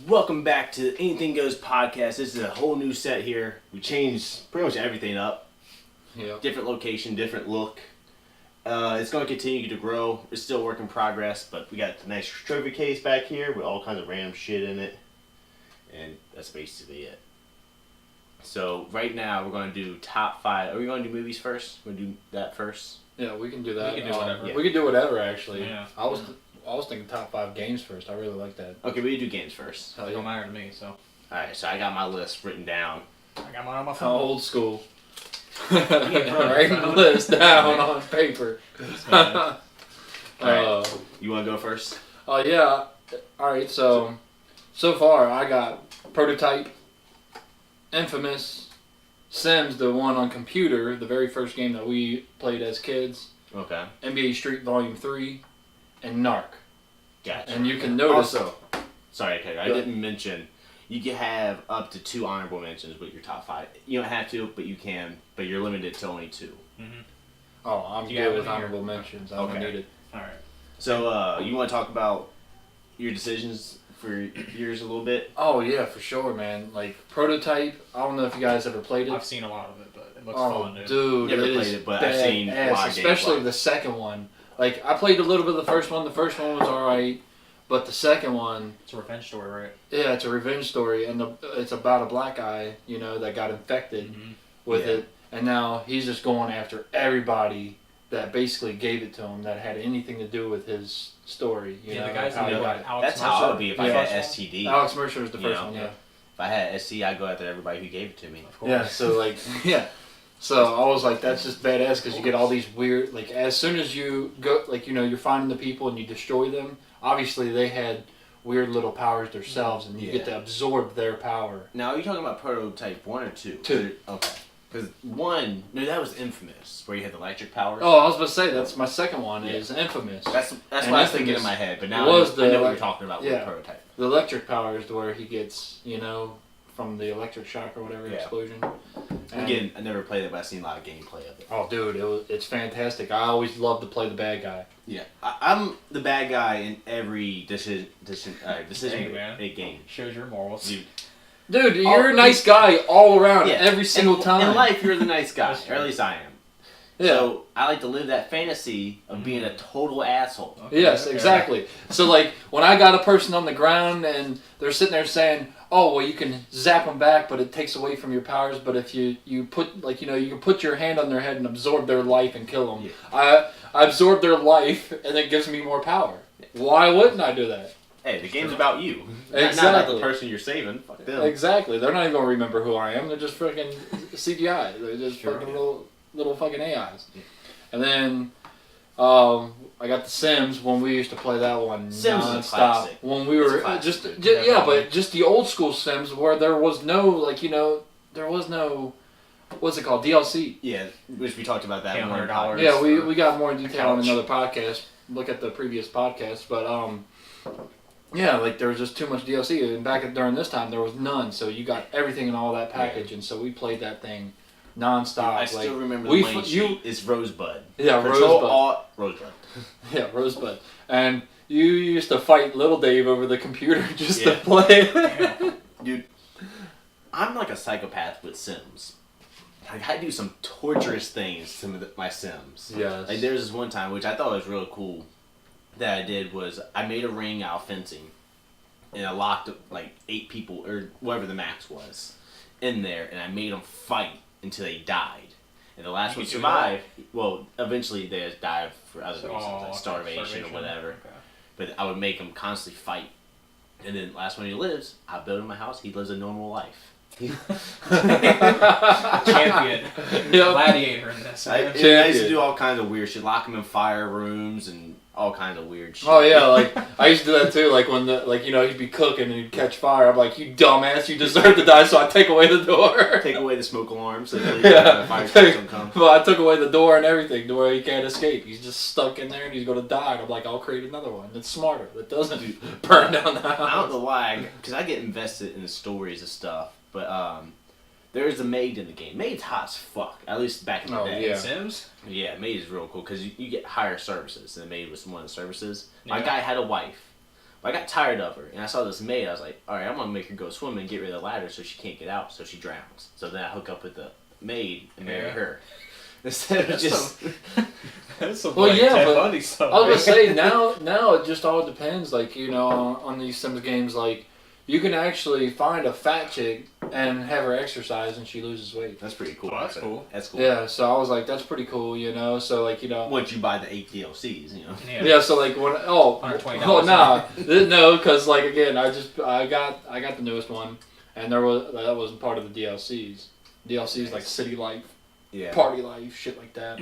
Welcome back to Anything Goes podcast. This is a whole new set here. We changed pretty much everything up. Yep. Different location, different look. It's going to continue to grow. It's still a work in progress, but we got the nice trophy case back here with all kinds of random shit in it. And that's basically it. So right now we're going to do top 5. Are we going to do movies first? We're going to do that first? Yeah, we can do that. We can do whatever. Yeah. We can do whatever, actually. Yeah. I was thinking top 5 games first. I really like that. Okay, we do games first. Hell It don't yeah. matter to me, so. Alright, so I got my list written down. I got mine on my How phone. old school. Yeah, Writing the list down on paper. Alright. Uh, You want to go first? yeah. Alright, so far I got Prototype, Infamous, Sims, the one on computer, the very first game that we played as kids, Okay. NBA Street Volume 3, and Narc. Gotcha. And you can notice... Also, sorry, I didn't mention, you can have up to 2 honorable mentions with your top 5. You don't have to, but you can. But you're limited to only 2. Oh, I'm You got good with one here? honorable mentions. I don't Okay. need it. Alright. So, you want to talk about your decisions for yours a little bit? Oh yeah, for sure, man. Like Prototype. I don't know if you guys ever played it. I've seen a lot of it, but it looks Oh, fun, dude. dude, Never it played is it, but I've seen a badass, lot of especially gameplay. the second one. Like I played a little bit of the first one. The first one was alright, but the second one, It's a revenge story, right? yeah, it's a revenge story, and it's about a black guy, that got infected with Yeah. it, and now he's just going after everybody that basically gave it to him that had anything to do with his story. You Yeah, know, the guys how who he did got what, it. Alex That's how I would be if I Yeah. had STD. Alex Mercer was the You first know, one, yeah. If I had SC, I'd go after everybody who gave it to me. Of course. Yeah, so like, yeah. So I was like, that's just badass because you get all these weird, like, as soon as you go, like, you're finding the people and you destroy them, obviously they had weird little powers themselves and you Yeah. get to absorb their power. Now, are you talking about Prototype 1 or 2? 2. Okay. Because 1, no, that was Infamous, where you had the electric powers. Oh, I was about to say, that's my second one, Yeah. is Infamous. That's And what I was thinking in Infamous my head, but now was I know the, what you're talking about with yeah. Prototype. The electric powers to where he gets, from the electric shock or whatever, Yeah. explosion. And- Again, I never played it, but I've seen a lot of gameplay of it. Oh, dude, it's fantastic. I always love to play the bad guy. Yeah, I'm the bad guy in every decision Dang, man. game. Shows your morals. Dude, Dude, you're a nice guy all around, yeah, every single time. In life, you're the nice guy, That's or at least I am. Yeah. So I like to live that fantasy of being a total asshole. Okay, Yes, okay. exactly. So, like, when I got a person on the ground and they're sitting there saying, oh, well, you can zap them back, but it takes away from your powers, but if you put, like, you can put your hand on their head and absorb their life and kill them. Yeah. I absorb their life, and it gives me more power. Why wouldn't I do that? Hey, the game's about you. Not about Exactly. the person you're saving. Fuck them. Exactly. They're not even going to remember who I am. They're just freaking CGI. They're just Sure. fucking little fucking AIs. Yeah. And then I got The Sims when we used to play that one Sims is a nonstop. classic. When we It's a were classic. yeah, but just the old school Sims where there was no there was no what's it called, DLC. Yeah, which we talked about that Pay more. $100. Yeah, we got more detail on couch. another podcast. Look at the previous podcast, but yeah, like there was just too much DLC, and during this time there was none, so you got everything in all that package, and so we played that thing nonstop. I still remember we the main sheet. It's Rosebud. Yeah, Control Rosebud. Alt Rosebud. Yeah, Rosebud, and you used to fight Little Dave over the computer just to Yeah. play. Dude, I'm like a psychopath with Sims. Like, I do some torturous things to my Sims. Yes. Like, there's this one time, which I thought was real cool, that I did was I made a ring out of fencing, and I locked like 8 people, or whatever the max was, in there, and I made them fight until they died. And the last You one could do survived. Well, eventually they died for other reasons, Oh, like starvation or whatever. Okay. But I would make them constantly fight. And then last one he lives, I build him a house, he lives a normal life. Champion. Yep. Gladiator in this. I man. used to Champion. do all kinds of weird shit, lock him in fire rooms and all kinds of weird shit. Oh yeah, like I used to do that too. Like when he'd be cooking and he'd catch fire. I'm like, you dumbass, you deserve to die. So I take away the door. Take away the smoke alarm so that Yeah. the fire trucks don't come. Well, I took away the door and everything to where he can't escape. He's just stuck in there and he's gonna die. And I'm like, I'll create another one that's smarter, that doesn't burn down the house. I don't know why, because I get invested in the stories and stuff, but there's a maid in the game. Maid's hot as fuck, at least back in the Oh, day. yeah. Sims? Yeah, maid is real cool, because you get higher services, and the maid was one of the services. My Yeah. guy had a wife, But I got tired of her, and I saw this maid. I was like, all right, I'm gonna make her go swimming and get rid of the ladder so she can't get out, so she drowns. So then I hook up with the maid and marry her. Instead of just. That's some Well, like yeah, Ted but Bundy stuff. I was gonna say now it just all depends. Like on these Sims games, like you can actually find a fat chick and have her exercise and she loses weight. That's pretty cool. Oh, that's cool. That's cool. Yeah, so I was like, that's pretty cool, So like Once you buy the 8 DLCs, Yeah, so like when $120. no, because like again, I got the newest one, and that wasn't part of the DLCs. DLCs like City Life, Yeah. Party Life, shit like that.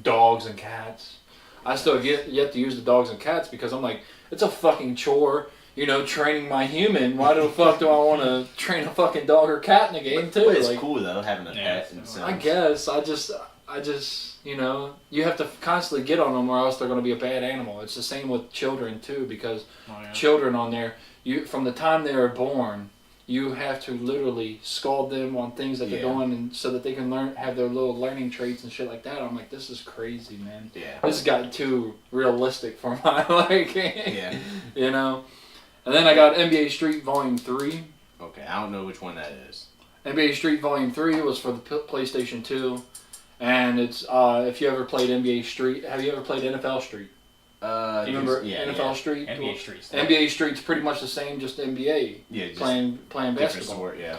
Dogs and cats. I still have yet to use the dogs and cats because I'm like, it's a fucking chore, training my human. Why the fuck do I want to train a fucking dog or cat in a game too? But it's like, cool though having a pet and I stuff. I guess I just you have to constantly get on them or else they're going to be a bad animal. It's the same with children too because children on there, from the time they are born, you have to literally scald them on things that they're doing and so that they can have their little learning traits and shit like that. I'm like, this is crazy, man. Yeah. This has gotten too realistic for my liking. Yeah. And then I got NBA Street Volume 3. Okay, I don't know which one that is. NBA Street Volume 3 was for the PlayStation 2. And it's, if you ever played NBA Street, have you ever played NFL Street? Do you remember NFL Street? NBA Street. NBA Street's pretty much the same, just NBA. Yeah, just playing different basketball. sport, yeah.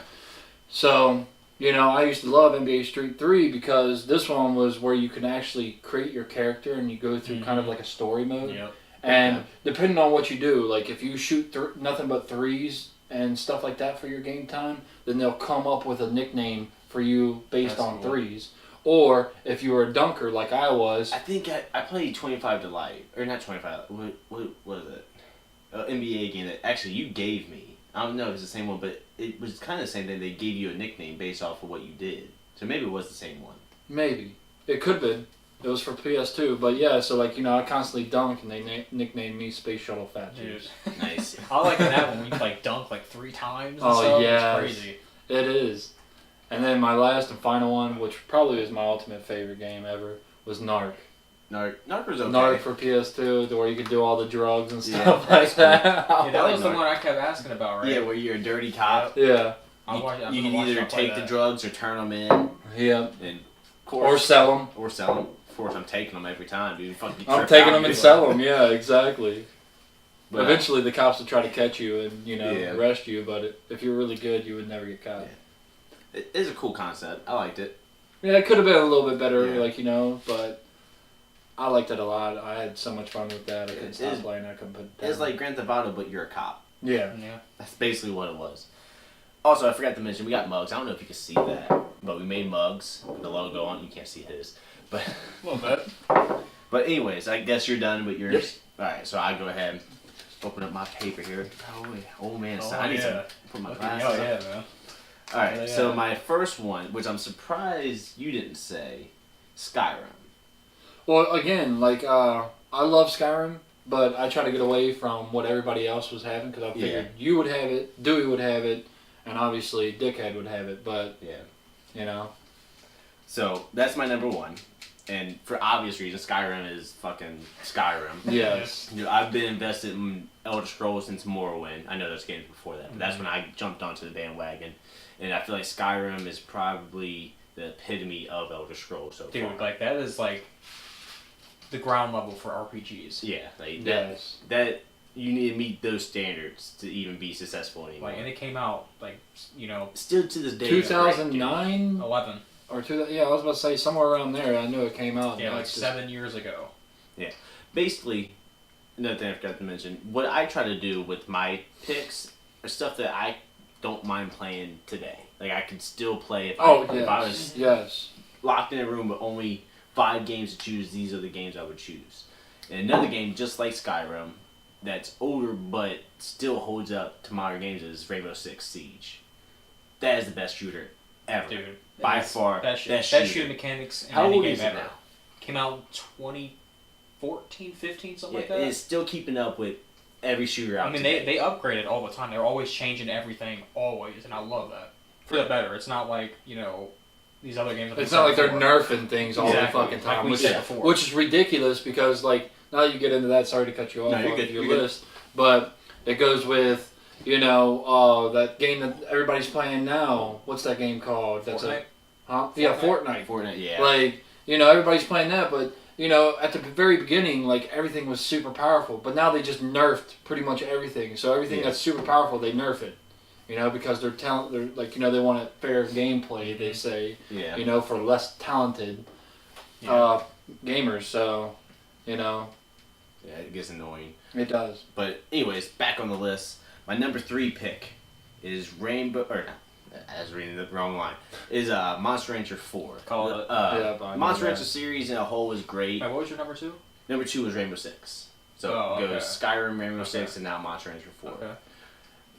So, I used to love NBA Street 3 because this one was where you can actually create your character and you go through kind of like a story mode. Yep. And depending on what you do, like if you shoot nothing but threes and stuff like that for your game time, then they'll come up with a nickname for you based on threes. Or if you were a dunker like I was. I think I played 25 to Life. Or not 25. What is it? NBA game that actually you gave me. I don't know if it's the same one, but it was kind of the same thing. They gave you a nickname based off of what you did. So maybe it was the same one. Maybe. It could have been. It was for PS2. But yeah, so like, I constantly dunk and they nicknamed me Space Shuttle Fat Juice. Nice. I like that one when you like dunk like 3 times and Oh, stuff. yeah. It's crazy. It is. And then my last and final one, which probably is my ultimate favorite game ever, was Narc. Narc was okay. Narc for PS2, where you could do all the drugs and stuff like that. Yeah, that was the Narc. one I kept asking about, right? Yeah, where you're a dirty cop. Yeah. I'm You gonna can watch either y'all play take the that. drugs or turn them in. Yeah. And Or sell them. Or sell them. Of course, I'm taking them every time, dude. Fucking I'm trip taking out, them and dude. sell them. Yeah, exactly. But, Eventually, the cops would try to catch you and Yeah. arrest you. But if you're really good, you would never get caught. Yeah. It is a cool concept. I liked it. Yeah, it could have been a little bit better, Yeah. but I liked it a lot. I had so much fun with that. I couldn't It stop is- playing. I couldn't put it down. It's like Grand Theft Auto, but you're a cop. Yeah. Yeah. That's basically what it was. Also, I forgot to mention, we got mugs. I don't know if you can see that, but we made mugs with the logo on. You can't see his. But A little bit. But anyways, I guess you're done with yours. Yep. Alright, so I go ahead and open up my paper here. Oh man, Oh, I need yeah. to put my Oh, glasses on. yeah, man. Alright, Yeah, so yeah. my first one, which I'm surprised you didn't say, Skyrim. Well, again, like I love Skyrim, but I try to get away from what everybody else was having because I figured you would have it, Dewey would have it, and obviously Dickhead would have it. But Yeah. So that's my number one. And for obvious reasons, Skyrim is fucking Skyrim. yes, I've been invested in Elder Scrolls since Morrowind. I know there's games before that, but that's when I jumped onto the bandwagon. And I feel like Skyrim is probably the epitome of Elder Scrolls so Dude, far. like that is like the ground level for RPGs. Yeah, like yes. that you need to meet those standards to even be successful anymore. Like, and it came out like Still to this day, it's great, dude. 2009 11. or 2000. Yeah, I was about to say somewhere around there. I knew it came out. Yeah, and like it's just- 7 years ago. Basically, another thing I forgot to mention, what I try to do with my picks are stuff that I don't mind playing today. Like, I could still play if, Oh if I was yes. locked in a room with only 5 games to choose, these are the games I would choose. And another game, just like Skyrim, that's older but still holds up to modern games is Rainbow Six Siege. That is the best shooter ever. Dude. By It's far, best best shooting shooter. mechanics in How any old game is it ever. now? Came out 2014, 15, something like Yeah, that. it's still keeping up with every shooter out I mean, today. they upgrade it all the time. They're always changing everything, always, and I love that. For the better. It's not like, these other games. It's not like they're nerfing things all the Exactly, fucking time, like we said before. which is ridiculous because like now you get into that. Sorry to cut you off No, you're on good, your you're good. list, but it goes with that game that everybody's playing now. What's that game called? That's Fortnite? Huh? Yeah, Fortnite. Fortnite, yeah. Like, everybody's playing that, but, at the very beginning, like, everything was super powerful. But now they just nerfed pretty much everything. So everything that's super powerful, they nerf it. Because they're they want a fair gameplay, they say. Yeah. For less talented gamers. So, Yeah, it gets annoying. It does. But anyways, back on the list. My number 3 pick is I was reading the wrong line. Is Monster Rancher 4. Monster Rancher series in a whole was great. Wait, what was your number 2? Number 2 was Rainbow Six. So it goes Skyrim, Rainbow Six, and now Monster Rancher 4. Okay.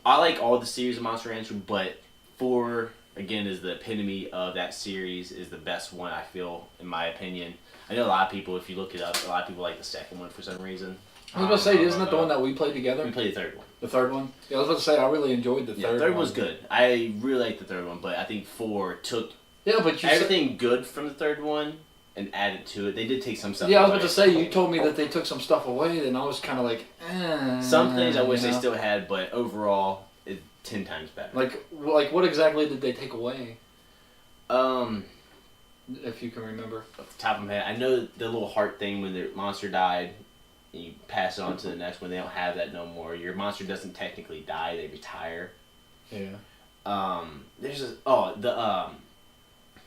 I like all the series of Monster Rancher, but 4 again is the epitome of that series. Is the best one, I feel, in my opinion. I know a lot of people, if you look it up, a lot of people like the second one for some reason. I was about to say, isn't that the one that we played together? We played the third one. The third one? Yeah, I was about to say, I really enjoyed the third one. The third was good. I really liked the third one, but I think 4 took everything good from the third one and added to it. They did take some stuff away. I was about to say, you told me that they took some stuff away, and I was kind of like, Some things I wish they still had, but overall, it's 10 times better. Like what exactly did they take away? If you can remember. Off the top of my head, I know the little heart thing when the monster died, and you pass it on to the next one. They don't have that no more. Your monster doesn't technically die; they retire. Yeah. There's the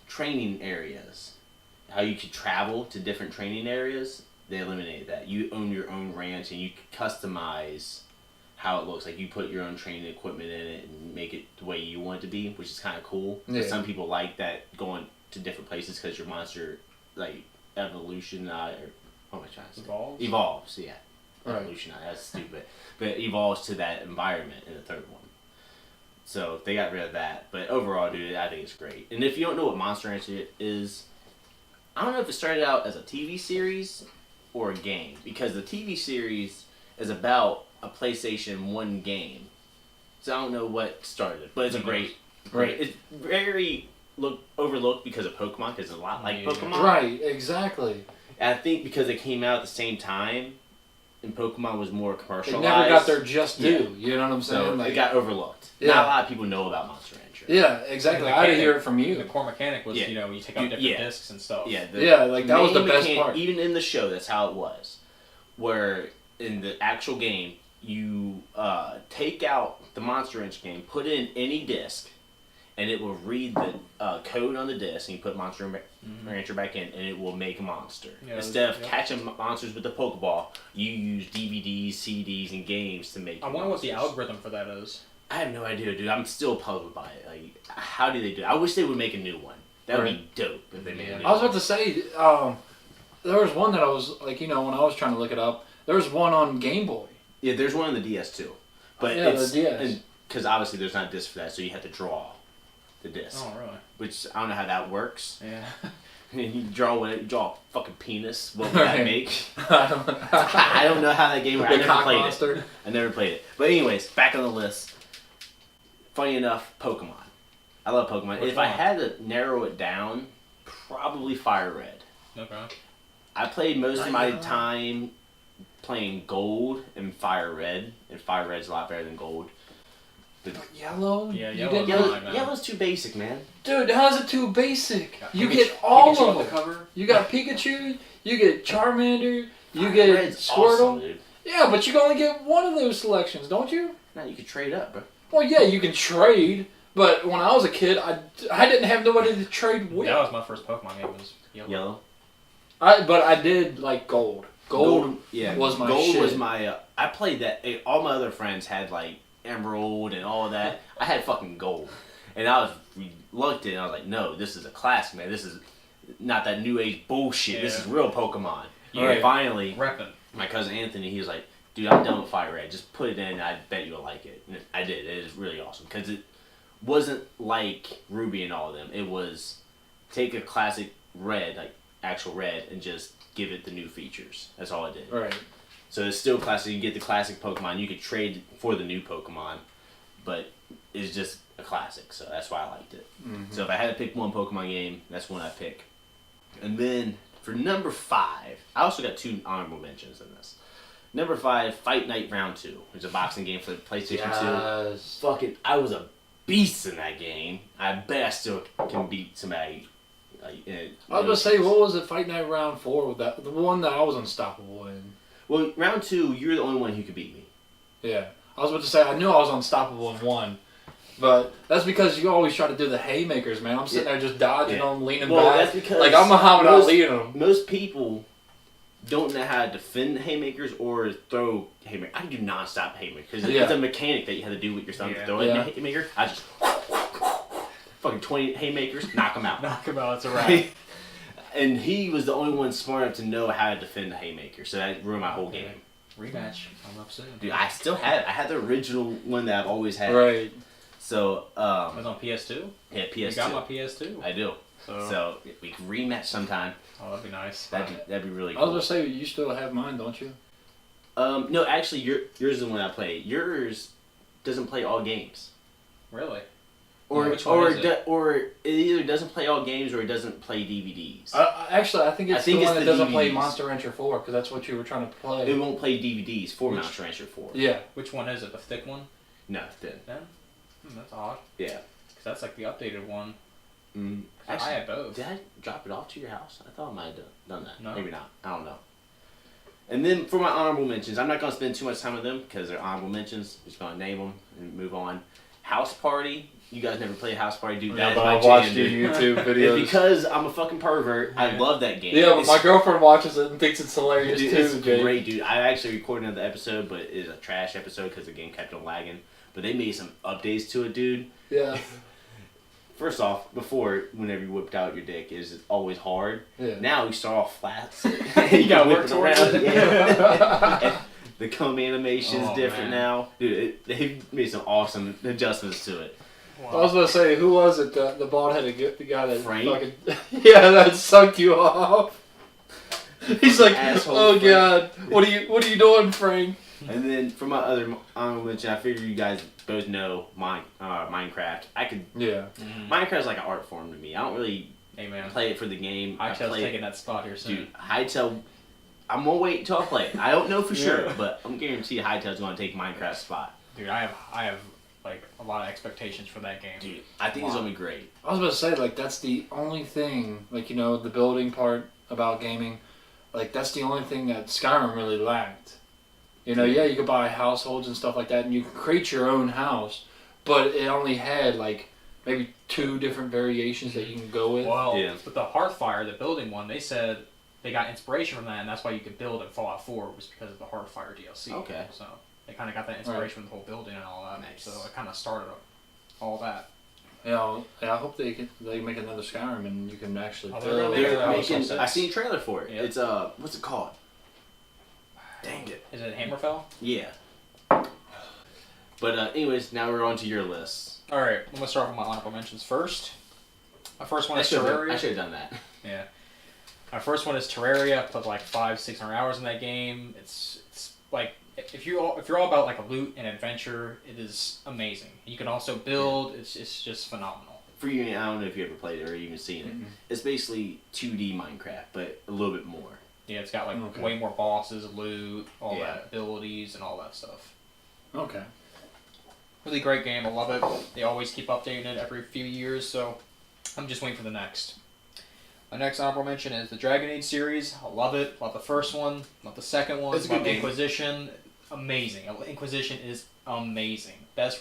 training areas. How you could travel to different training areas. They eliminated that. You own your own ranch, and you could customize how it looks. Like you put your own training equipment in it and make it the way you want it to be, which is kind of cool. Yeah. Some people like that, going to different places because your monster evolution or what am I trying to say? Evolves, yeah. Right. Evolution, that's stupid. But it evolves to that environment in the third one. So they got rid of that. But overall, dude, I think it's great. And if you don't know what Monster Rancher is, I don't know if it started out as a TV series or a game. Because the TV series is about a PlayStation 1 game. So I don't know what started it. But it's a great. It's very overlooked because of Pokemon, because it's a lot like Pokemon. Right, exactly. And I think because it came out at the same time, and Pokemon was more commercialized. It never got their just due. You know what I'm saying? So it got overlooked. Yeah. Not a lot of people know about Monster Rancher. Yeah, exactly. I had to hear it from you. The core mechanic was, you take out different discs and stuff. Yeah, that was the best part. Even in the show, that's how it was. Where in the actual game, you take out the Monster Rancher game, put in any disc, and it will read the code on the disc, and you put Monster Rancher back in, and it will make a monster. Instead of catching monsters with the Pokeball, you use DVDs, CDs, and games to make I wonder what the algorithm for that is. I have no idea, dude. I'm still puzzled by it. Like, how do they do it? I wish they would make a new one. That would be dope if they made a new one. I was about to say, there was one that I was, when I was trying to look it up, there was one on Game Boy. Yeah, there's one on the DS, too. But the DS. Because obviously there's not a disc for that, so you have to draw the disc. Oh, really? Which, I don't know how that works. Yeah. You draw a fucking penis. What would that make? I I don't know how that game works. I never played monster. it. I never played it. But anyways, back on the list. Funny enough, Pokemon. I love Pokemon. If I had to narrow it down, probably Fire Red. Okay. I played most of my time playing Gold and Fire Red, and Fire Red's a lot better than Gold. But Yellow? Yeah, Yellow's too basic, man. Dude, how's it too basic? You get all Pikachu of them. the cover. You got Pikachu, you get Charmander, you get Red's Squirtle. awesome, dude. Yeah, but you can only get one of those selections, don't you? No, you could trade up, bro. Well, yeah, you can trade, but when I was a kid, I didn't have nobody to trade with. That was my first Pokemon game. Was Yellow. But I did like Gold. Gold was my Gold shit. was my. I played that. All my other friends had like Emerald and all of that. I had fucking Gold, and I was reluctant. I was like, no, this is a classic, man. This is not that new age bullshit. Yeah. This is real Pokemon. Yeah. And finally, Reppin'. my cousin Anthony, he was like, dude, I'm done with Fire Red. Just put it in. I bet you'll like it. And I did. It is really awesome because it wasn't like Ruby and all of them. It was take a classic Red, like actual Red, and just give it the new features. That's all it did. Right. So it's still classic. You get the classic Pokemon. You could trade for the new Pokemon, but it's just a classic. So that's why I liked it. Mm-hmm. So if I had to pick one Pokemon game, that's one I pick. And then for number 5, I also got 2 honorable mentions in this. Number 5, Fight Night Round 2. It's a boxing game for the PlayStation 2. Yes. Fucking, I was a beast in that game. I bet I still can beat somebody. I was gonna say, what was it? Fight Night Round 4 with that? The one that I was unstoppable in. Well, round 2, you're the only one who could beat me. Yeah. I was about to say, I knew I was unstoppable in 1. But that's because you always try to do the haymakers, man. I'm sitting there just dodging them, leaning back. That's because like I'm Muhammad Ali in them. Most people don't know how to defend haymakers or throw haymakers. I can do non-stop haymakers. It's a mechanic that you have to do with your stomach to throw a haymaker. I just fucking 20 haymakers, knock them out. Knock them out, it's a wrap. And he was the only one smart enough to know how to defend the haymaker, so that ruined my whole game. Rematch. I'm up soon. Dude, I still had it. I had the original one that I've always had. Right. So, it was on PS2? Yeah, PS2. You got my PS2? I do. So we can rematch sometime. Oh, that'd be nice. That'd be really cool. I was gonna say, you still have mine, don't you? No, actually, yours is the one I play. Yours doesn't play all games. Really? Or which one is it? Or it either doesn't play all games or it doesn't play DVDs. Actually, I think it's the one that doesn't play Monster Rancher 4 because that's what you were trying to play. It won't play DVDs for Monster Rancher 4. Yeah. Which one is it? The thick one? No, thin. That's odd. Yeah. Because that's like the updated one. Actually, I had both. Did I drop it off to your house? I thought I might have done that. No. Maybe not. I don't know. And then for my honorable mentions, I'm not going to spend too much time with them because they're honorable mentions. I'm just going to name them and move on. House Party. You guys never played House Party, dude. Yeah, but I watched your YouTube videos. And because I'm a fucking pervert, I love that game. Yeah, but my girlfriend watches it and thinks it's hilarious dude, too. It's great, dude. I actually recorded another episode, but it's a trash episode because the game kept on lagging. But they made some updates to it, dude. Yeah. First off, before, whenever you whipped out your dick, it's always hard. Yeah. Now you start off flat. So you got work towards it. Yeah. The comb animation's different man. now. Dude, they made some awesome adjustments to it. Wow. I was going to say, who was it? The bald-headed guy that Frank? fucking... Yeah, that sucked you off. He's like, Asshole oh Frank. God, what are you doing, Frank? And then for my other honorable mention, I figure you guys both know Minecraft. Yeah. Minecraft's like an art form to me. I don't really play it for the game. Hightail's taking that spot here soon. Dude, Hightail, I'm gonna wait until I play it. I don't know for sure, but I'm guaranteed Hightail's gonna take Minecraft's spot. Dude, I have like a lot of expectations for that game. Dude, I think it's gonna be great. I was about to say, like, that's the only thing, like, you know, the building part about gaming, like, that's the only thing that Skyrim really lacked. You know, yeah, you could buy households and stuff like that, and you could create your own house, but it only had, like, maybe 2 different variations that you can go with. Well, with the Hearthfire, the building one, they said they got inspiration from that, and that's why you could build in Fallout 4 was because of the Hearthfire DLC. Okay. So they kind of got that inspiration from the whole building and all that. Nice. So it kind of started all that. Yeah, I hope they make another Skyrim and you can actually they're gonna build. make They're it. making, I seen a trailer for it. Yep. It's what's it called? Dang it. Is it Hammerfell? Yeah. But anyways, now we're on to your list. All right, I'm gonna start with my honorable mentions first. My first one is I Terraria. should have done that. Yeah. My first one is Terraria. I put like 500-600 hours in that game. It's like if you're all about like a loot and adventure, it is amazing. You can also build. It's just phenomenal. For you, I don't know if you ever played it or even seen it. It's basically 2D Minecraft, but a little bit more. Yeah, it's got like way more bosses, loot, all that abilities, and all that stuff. Okay. Really great game. I love it. They always keep updating it every few years, so I'm just waiting for the next. My next honorable mention is the Dragon Age series. I love it. Love the first one. Love the second one. It's a good love game. Inquisition. Amazing. Inquisition is amazing.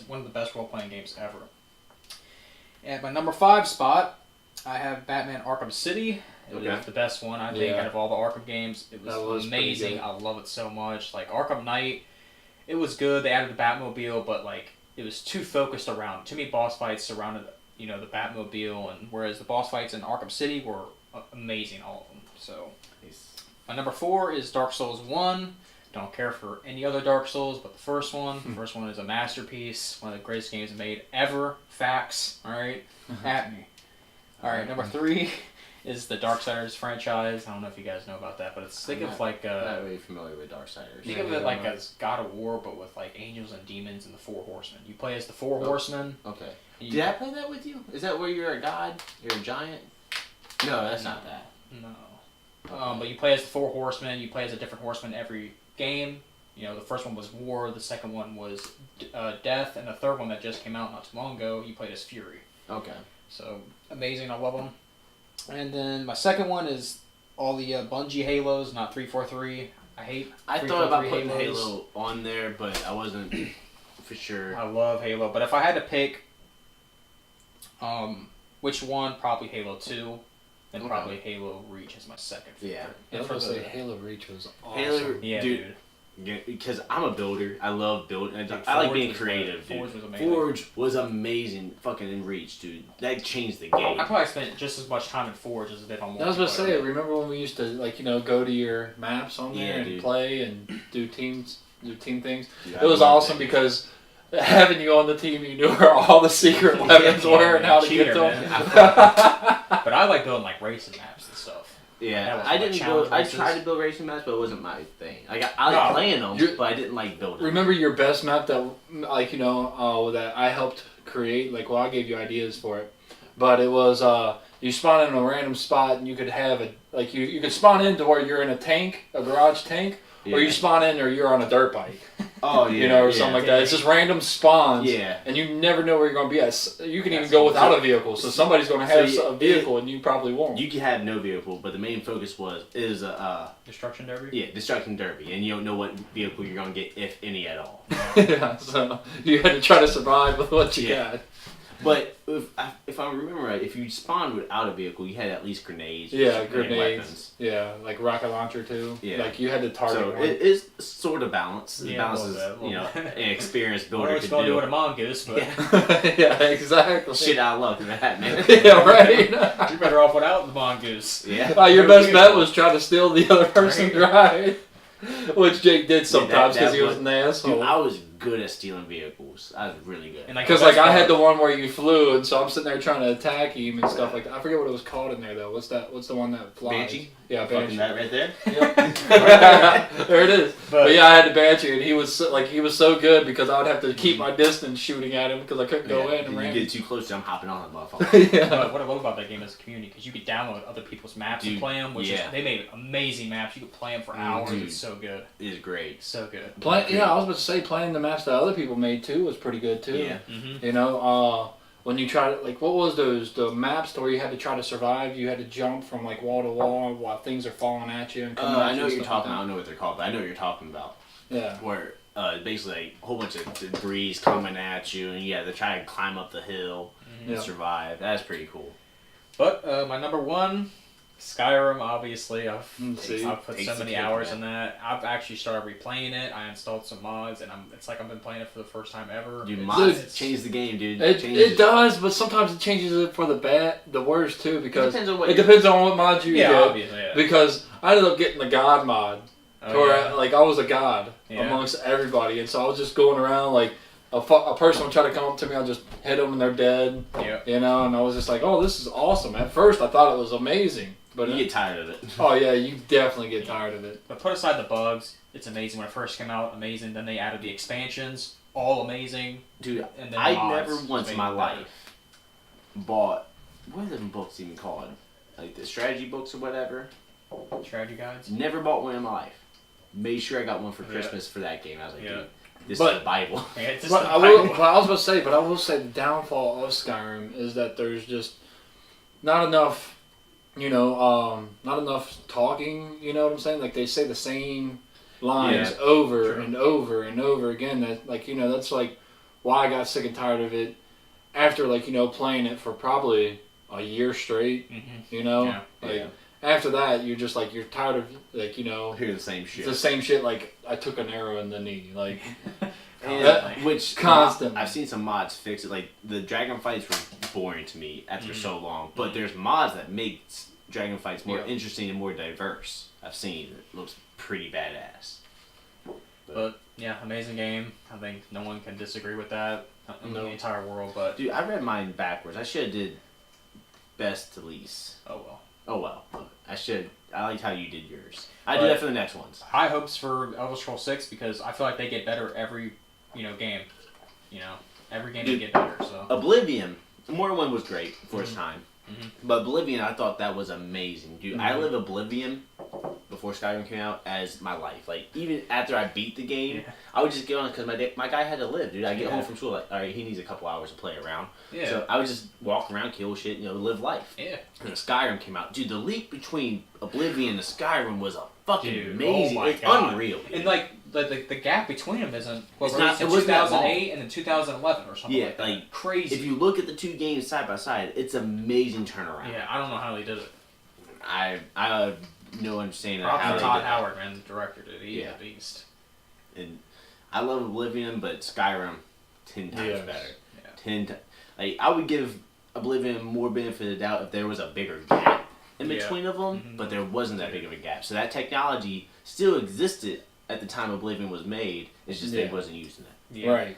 One of the best role-playing games ever. At my number 5 spot, I have Batman Arkham City. It was the best one, I think, out of all the Arkham games. It was amazing. I love it so much. Like, Arkham Knight, it was good. They added the Batmobile, but, like, it was too focused around. Too many boss fights surrounded, the Batmobile, and whereas the boss fights in Arkham City were amazing, all of them. So, my number 4 is Dark Souls 1. Don't care for any other Dark Souls but the first one. The first one is a masterpiece. One of the greatest games made ever. Facts. Alright? At me. Alright, number 3 is the Darksiders franchise. I don't know if you guys know about that, but it's think of like I'm not really familiar with Darksiders. Think of it like as God of War, but with like angels and demons and the 4 horsemen. You play as the 4 horsemen. Okay. Did I play that with you? Is that where you're a god? You're a giant? No, that's not that. No. But you play as the 4 horsemen. You play as a different horseman every game. You know, the first one was War, the second one was Death, and the third one that just came out not too long ago, you played as Fury. Okay. So, amazing, I love them. And then my second one is all the Bungie Halos, not 343. I thought about putting Halo on there, but I wasn't for sure. I love Halo, but if I had to pick which one, probably Halo 2, and probably Halo Reach as my second favorite. Yeah. I was going to say Halo Reach was awesome. Halo, Yeah, dude. Yeah, because I'm a builder. I love building. Dude, I like being was creative, dude. Forge was amazing. Forge was amazing. Fucking in Reach, dude. That changed the game. I probably spent just as much time in Forge as I did on multiplayer. I was going to say, remember when we used to, like, you know, go to your maps on there and dude. play and do team things? Dude, It was awesome because having you on the team, you knew where all the secret weapons were and how to get them. But I like building like racing maps and stuff. Yeah, I didn't build. I tried to build racing maps, but it wasn't my thing. Like I like playing them, but I didn't like building. Remember your best map that, like, you know, that I helped create? Like, well, I gave you ideas for it, but it was you spawn in a random spot and you could have a like you could spawn into where you're in a tank, a garage tank, or you spawn in or you're on a dirt bike. Oh yeah, you know, or something like that. It's just random spawns. Yeah. And you never know where you're going to be at. You can even go without a vehicle, so somebody's going to have a vehicle and you probably won't. You can have no vehicle, but the main focus is Destruction Derby. Yeah, Destruction Derby, and you don't know what vehicle you're going to get, if any at all. Yeah, so you had to try to survive with what you got. But if I remember right, if you spawned without a vehicle, you had at least grenades. Yeah, and grenades. Weapons. Yeah, like rocket launcher too. Yeah. Like you had to target So one. it is sort of balanced. It Yeah, balances, you know, an experienced builder could do. What a mongoose, but Yeah, exactly. Shit out of luck with that, man. Yeah, right. you're better off without the mongoose. Yeah. Your best bet was try to steal the other person's ride, which Jake did sometimes because he was an asshole. Dude, I was good at stealing vehicles. I was really good. Because like I had the one where you flew, and so I'm sitting there trying to attack him and stuff like that. I forget what it was called in there though. What's the one that flies? Banshee? Yeah, Banshee. Fucking that right there. Yep. There it is. But yeah, I had the Banshee, and he was so good because I would have to keep my distance shooting at him because I couldn't go in and you ran. get too close to him, hopping on that motherfucker. Yeah. But what I love about that game is the community, because you could download other people's maps and play them. They made amazing maps. You could play them for hours. It's so good. It is great. So good. I was about to say playing the maps that other people made too was pretty good too. Yeah. Mm-hmm. You know, when you try to, like, what was the maps where you had to try to survive? You had to jump from like wall to wall while things are falling at you and coming at I you know and what you're stuff like talking about. I don't know what they're called, but I know what you're talking about. Yeah. Where basically like, a whole bunch of debris coming at you, and you have to try and climb up the hill and survive. That's pretty cool. But my number one, Skyrim. Obviously, I've put so many hours in that. I've actually started replaying it. I installed some mods, and it's like I've been playing it for the first time ever. Dude, mods change the game, dude. It does, but sometimes it changes it for the worse too, because it depends on what mods you get. Obviously, yeah. Because I ended up getting the God mod, where like I was a god amongst everybody, and so I was just going around like a person would try to come up to me, I'll just hit them and they're dead. Yeah. You know, and I was just like, oh, this is awesome. At first, I thought it was amazing. But you get tired of it. Oh yeah, you definitely get tired of it. But put aside the bugs, it's amazing. When it first came out, amazing. Then they added the expansions, all amazing. Dude, and then I mods never once in my life bought, what are them books even called? Like the strategy books or whatever? Strategy guides? Never bought one in my life. Made sure I got one for Christmas for that game. I was like, dude, this is the Bible. Yeah, but I will say the downfall of Skyrim is that there's just not enough, not enough talking, you know what I'm saying? Like they say the same lines over and over and over again. That that's like why I got sick and tired of it after playing it for probably a year straight. Mm-hmm. After that, you're just like, you're tired of, hear the same shit. The same shit, like, I took an arrow in the knee, like... which constant. I've seen some mods fix it. Like, the dragon fights were boring to me after so long. But there's mods that make dragon fights more interesting and more diverse. I've seen. It looks pretty badass. But yeah, amazing game. I think no one can disagree with that in the entire world. But dude, I read mine backwards. I should have did best to least. Oh well. I liked how you did yours. I do that for the next ones. High hopes for Elder Scrolls 6 because I feel like they get better every game. Every game they get better. So Oblivion, Morrowind was great for its time. Mm-hmm. But Oblivion, I thought that was amazing, dude. I live Oblivion before Skyrim came out as my life. Like, even after I beat the game, Yeah. I would just get on because my guy had to live, dude. I get Yeah. home from school, like, all right, he needs a couple hours to play around. Yeah. So I would just walk around, kill shit, live life. Yeah. And then Skyrim came out. Dude, the leap between Oblivion and Skyrim was a fucking Dude, amazing. oh my It's God. unreal. Dude. And like the gap between them isn't It's not- in it wasn't that 2008 and in 2011 or something Yeah, like that. like, Crazy. If you look at the two games side by side, it's amazing turnaround. Yeah, I don't know how they did it. I have no understanding of Props how to they Todd did that. Howard, man, the director, dude. He's Yeah. a beast. And I love Oblivion, but Skyrim 10 times Yes. better. Yeah. 10 times. Like, I would give Oblivion more benefit of the doubt if there was a bigger gap in Yeah. between of them, Mhm. but there wasn't that big of a gap. So that technology still existed at the time Oblivion was made. It's just they Yeah. wasn't using it. Yeah. Right.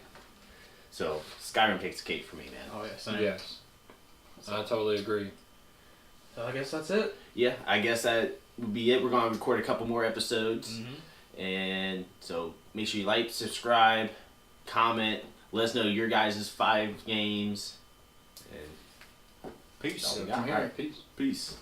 So Skyrim takes the cake for me, man. Oh yeah. Same. Yes. I totally agree. So I guess that's it. Yeah, I guess that would be it. We're going to record a couple more episodes. Mm-hmm. And so make sure you like, subscribe, comment, let us know your guys' 5 games. And Peace. that's all we From got. here, Alright. peace. Peace.